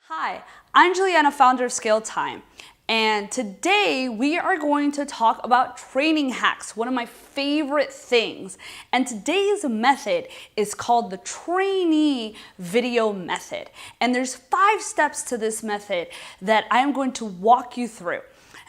Hi, I'm Juliana, founder of Scale Time, and today we are going to talk about training hacks, one of my favorite things. And today's method is called the trainee video method. And there's 5 steps to this method that I'm going to walk you through.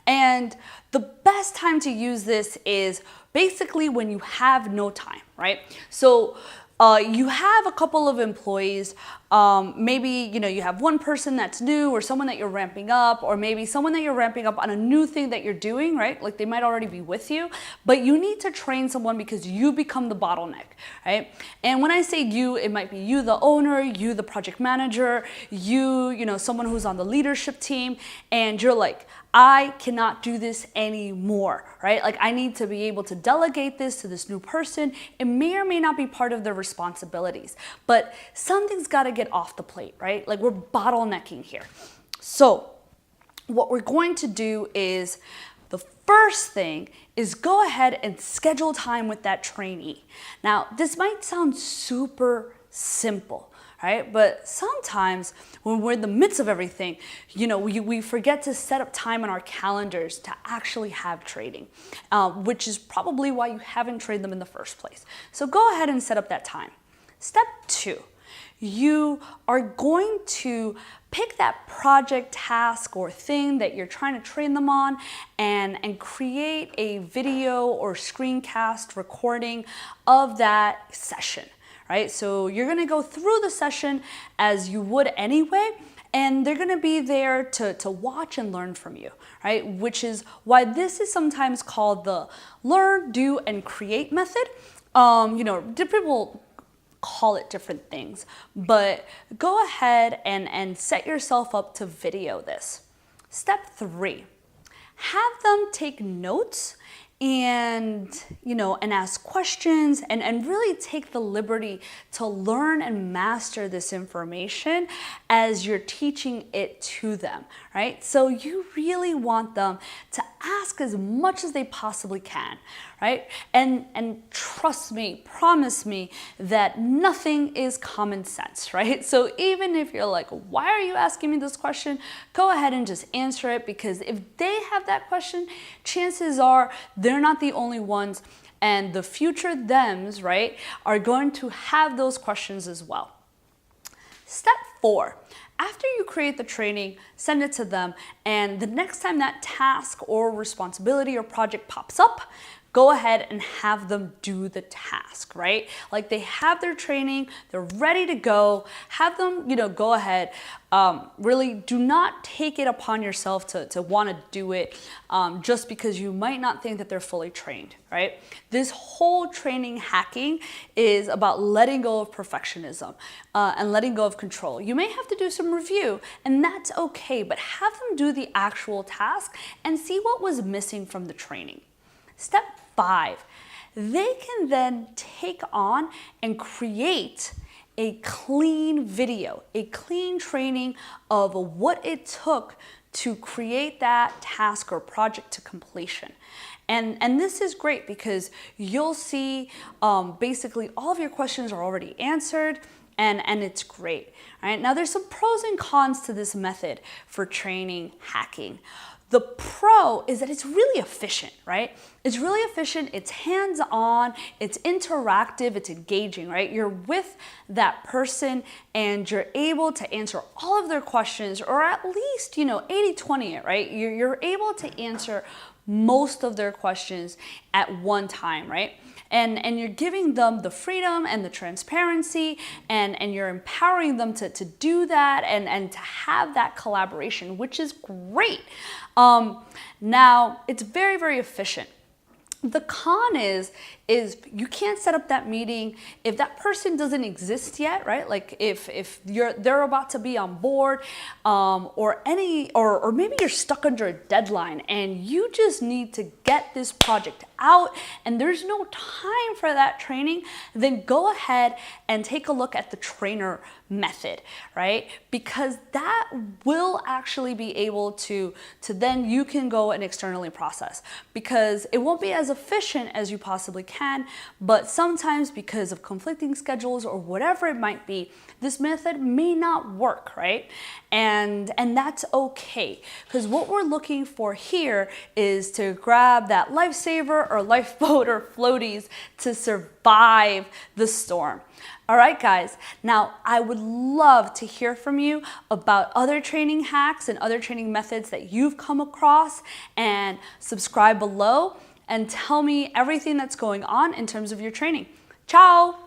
And the best time to use this is basically when you have no time, right? So you have a couple of employees, maybe you have one person that's new or someone that you're ramping up, or maybe someone that you're ramping up on a new thing that you're doing, right? Like they might already be with you, but you need to train someone because you become the bottleneck, right? And when I say you, it might be you, the owner, you, the project manager, you, someone who's on the leadership team, and you're like, I cannot do this anymore, right? Like I need to be able to delegate this to this new person. It may or may not be part of their responsibilities, but something's got to get off the plate, right? Like we're bottlenecking here. So what we're going to do is the first thing is go ahead and schedule time with that trainee. Now, this might sound super simple, right? But sometimes when we're in the midst of everything, we forget to set up time on our calendars to actually have training, which is probably why you haven't trained them in the first place. So go ahead and set up that time. Step 2, you are going to pick that project, task, or thing that you're trying to train them on and create a video or screencast recording of that session. Right? So you're gonna go through the session as you would anyway, and they're gonna be there to watch and learn from you, right? Which is why this is sometimes called the learn, do, and create method. Different people call it different things, but go ahead and set yourself up to video this. Step 3, have them take notes and ask questions and really take the liberty to learn and master this information as you're teaching it to them, right? So you really want them to ask as much as they possibly can, right? And trust me, promise me that nothing is common sense, right? So even if you're like, why are you asking me this question? Go ahead and just answer it, because if they have that question, chances are they're not the only ones, and the future thems, right, are going to have those questions as well. Step 4, after you create the training, send it to them, and the next time that task or responsibility or project pops up, go ahead and have them do the task, right? Like they have their training, they're ready to go. Have them, go ahead. Really do not take it upon yourself to want to do it just because you might not think that they're fully trained, right? This whole training hacking is about letting go of perfectionism and letting go of control. You may have to do some review, and that's okay, but have them do the actual task and see what was missing from the training. Step 5, they can then take on and create a clean video, a clean training of what it took to create that task or project to completion. And this is great because you'll see basically all of your questions are already answered, and it's great. Right? Now there's some pros and cons to this method for training hacking. The pro is that it's really efficient, right? It's really efficient, it's hands-on, it's interactive, it's engaging, right? You're with that person and you're able to answer all of their questions, or at least, 80-20 it, right? You're able to answer most of their questions at one time, right? And you're giving them the freedom and the transparency, and you're empowering them to do that and to have that collaboration, which is great. Now, it's very, very efficient. The con is you can't set up that meeting if that person doesn't exist yet, right? Like if they're about to be on board, or maybe you're stuck under a deadline and you just need to get this project out and there's no time for that training, then go ahead and take a look at the trainer method, right? Because that will actually be able to then you can go and externally process, because it won't be as efficient as you possibly can. can, but sometimes because of conflicting schedules or whatever it might be, this method may not work, right? And that's okay, because what we're looking for here is to grab that lifesaver or lifeboat or floaties to survive the storm. All right, guys, now I would love to hear from you about other training hacks and other training methods that you've come across, and subscribe below and tell me everything that's going on in terms of your training. Ciao!